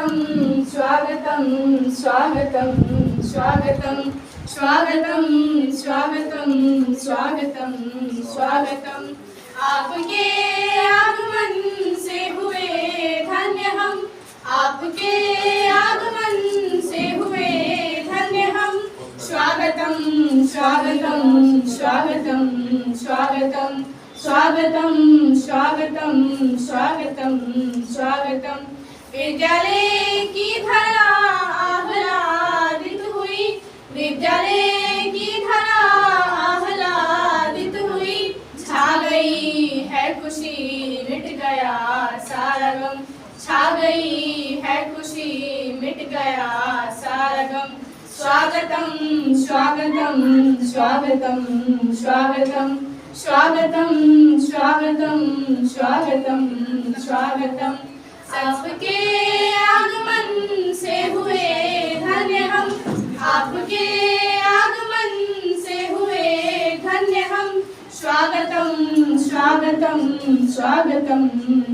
स्वागतं स्वागतं स्वागतं स्वागतं स्वागतं स्वागतं स्वागतं स्वागतं आपके आगमन से हुए धन्य हम आपके आगमन से हुए धन्य हम स्वागतं स्वागतं स्वागतं स्वागतं स्वागतं स्वागतं स्वागतं स्वागतं विद्यालय की धरा आह्लादित हुई विद्यालय की धरा आह्लादित हुई छा गई है खुशी मिट गया सारा गम छा गई है खुशी मिट गया सारा गम स्वागतं स्वागतं स्वागतं स्वागतं स्वागतं स्वागतं स्वागतं स्वागतं आपके आगमन से हुए धन्य हम आपके आगमन से हुए धन्य हम स्वागतं स्वागतं स्वागतं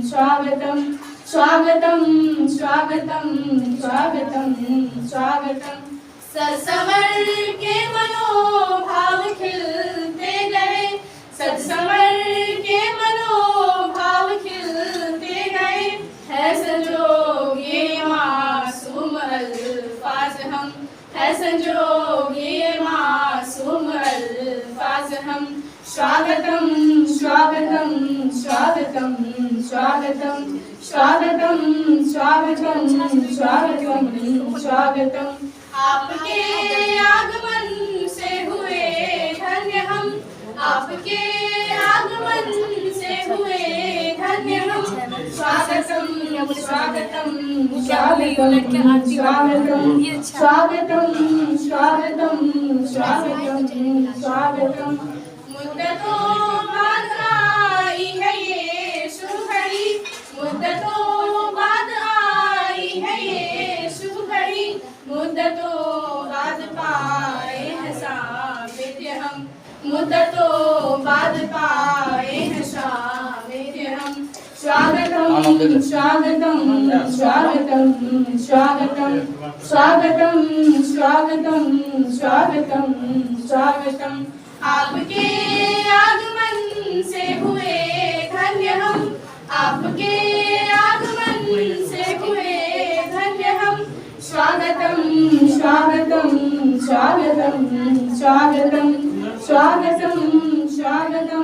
स्वागतं स्वागतं स्वागतं स्वागतं स्वागतं सत्समर के मनोभाव खिलते गए सत्समर के मनोभाव खिलते गए है संजोग ये मासूम अल्फाज हम है संजोग ये मासूम अल्फाज हम स्वागतं स्वागतं स्वागतं स्वागतं स्वागतं स्वागतं स्वागतं स्वागतं आपके आगमन से हुए धन्य हम आपके आगमन से हुए धन्य हम स्वागतं स्वागतं स्वागतं स्वागतं स्वागतं स्वागतं स्वागतं स्वागतं मुद्दतों बाद आई है ये शुभ घड़ी मुद्दतों बाद आई है ये शुभ घड़ी मुद्दतों बाद पाए हैं साबित हम मुद्दतों बाद पाए हैं साबित हम स्वागतं स्वागतं स्वागतं स्वागतं स्वागतं स्वागतं स्वागतं स्वागतं आपके आगमन से हुए धन्य हम आपके आगमन से हुए धन्य हम स्वागतं स्वागतं स्वागतं स्वागतं स्वागतं स्वागतं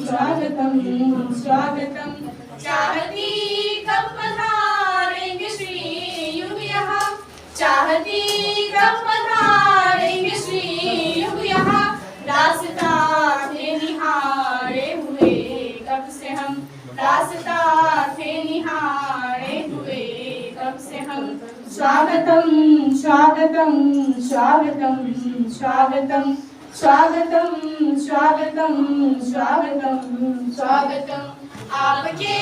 स्वागतं स्वागतं चाहती कब पधारेंगे श्री युग यहाँ चाहती कब पधारेंगे श्री युग यहाँ रास्ता थे निहारे हुए कब से हम रास्ता थे निहारे हुए कब से हम स्वागतं स्वागतं स्वागतं स्वागतं स्वागतं स्वागतं स्वागतं स्वागतं आपके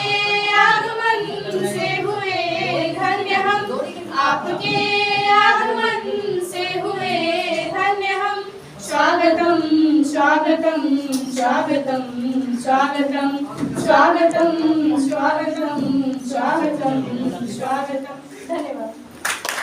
आगमन से हुए धन्य हम आपके आगमन से हुए धन्य हम स्वागतं स्वागतं स्वागतं स्वागतं स्वागतं स्वागतं स्वागतं स्वागतं धन्यवाद।